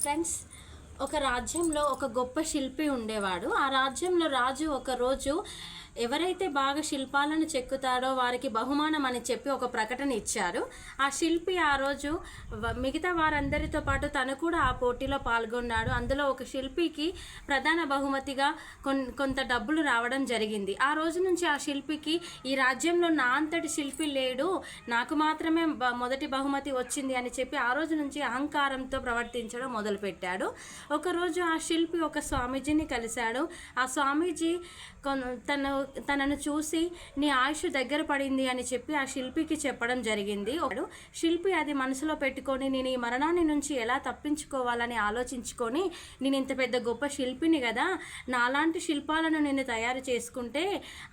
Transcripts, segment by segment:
Friends, ఒక రాజ్యంలో ఒక గొప్ప శిల్పి ఉండేవాడు. ఆ రాజ్యంలో రాజు ఒకరోజు ఎవరైతే బాగా శిల్పాలను చెక్కుతాడో వారికి బహుమానం అని చెప్పి ఒక ప్రకటన ఇచ్చారు. ఆ శిల్పి ఆ రోజు మిగతా వారందరితో పాటు తను కూడా ఆ పోటీలో పాల్గొన్నాడు. అందులో ఒక శిల్పికి ప్రధాన బహుమతిగా కొంత డబ్బులు రావడం జరిగింది. ఆ రోజు నుంచి ఆ శిల్పికి ఈ రాజ్యంలో నా అంతటి శిల్పి లేడు, నాకు మాత్రమే మొదటి బహుమతి వచ్చింది అని చెప్పి ఆ రోజు నుంచి అహంకారంతో ప్రవర్తించడం మొదలుపెట్టాడు. ఒకరోజు ఆ శిల్పి ఒక స్వామీజీని కలిశాడు. ఆ స్వామీజీ తనను చూసి నీ ఆయుష్ దగ్గర పడింది అని చెప్పి ఆ శిల్పికి చెప్పడం జరిగింది. శిల్పి అది మనసులో పెట్టుకొని నేను ఈ మరణాన్ని నుంచి ఎలా తప్పించుకోవాలని ఆలోచించుకొని నేను ఇంత పెద్ద గొప్ప శిల్పిని కదా, నాలాంటి శిల్పాలను నేను తయారు చేసుకుంటే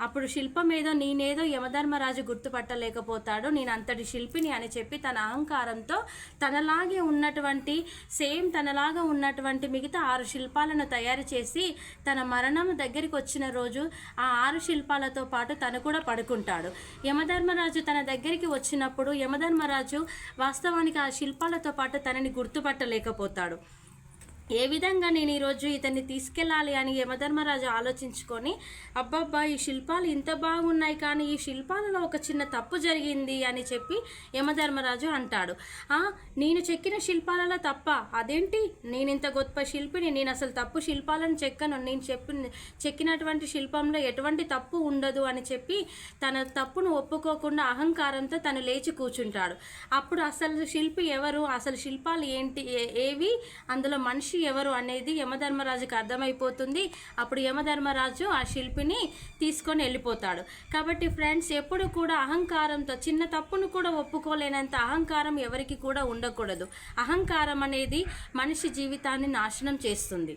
అప్పుడు శిల్పం ఏదో నేనేదో యమధర్మరాజు గుర్తుపట్టలేకపోతాడు, నేను అంతటి శిల్పిని అని చెప్పి తన అహంకారంతో తనలాగే ఉన్నటువంటి మిగతా 6 శిల్పాలను తయారు చేసి తన మరణం దగ్గరికి వచ్చిన రోజు ఆ 6 శిల్పాలతో పాటు తను కూడా పడుకుంటాడు. యమధర్మరాజు తన దగ్గరికి వచ్చినప్పుడు యమధర్మరాజు వాస్తవానికి ఆ శిల్పాలతో పాటు తనని గుర్తుపట్టలేకపోతాడు. ఏ విధంగా నేను ఈరోజు ఇతన్ని తీసుకెళ్ళాలి అని యమధర్మరాజు ఆలోచించుకొని అబ్బబ్బా ఈ శిల్పాలు ఇంత బాగున్నాయి కానీ ఈ శిల్పాలలో ఒక చిన్న తప్పు జరిగింది అని చెప్పి యమధర్మరాజు అంటాడు. నేను చెక్కిన శిల్పాలలో తప్ప? అదేంటి, నేను ఇంత గొప్ప శిల్పిని, నేను అసలు తప్పు శిల్పాలను చెక్కను, నేను చెక్కినటువంటి శిల్పంలో ఎటువంటి తప్పు ఉండదు అని చెప్పి తన తప్పును ఒప్పుకోకుండా అహంకారంతో తను లేచి కూర్చుంటాడు. అప్పుడు అసలు శిల్పి ఎవరు, అసలు శిల్పాలు ఏంటి, ఏవి, అందులో మనిషి ఎవరు అనేది యమధర్మరాజుకి అర్థమైపోతుంది. అప్పుడు యమధర్మరాజు ఆ శిల్పిని తీసుకొని వెళ్ళిపోతాడు. కాబట్టి ఫ్రెండ్స్, ఎప్పుడు కూడా అహంకారంతో చిన్న తప్పును కూడా ఒప్పుకోలేనంత అహంకారం ఎవరికి కూడా ఉండకూడదు. అహంకారం అనేది మనిషి జీవితాన్ని నాశనం చేస్తుంది.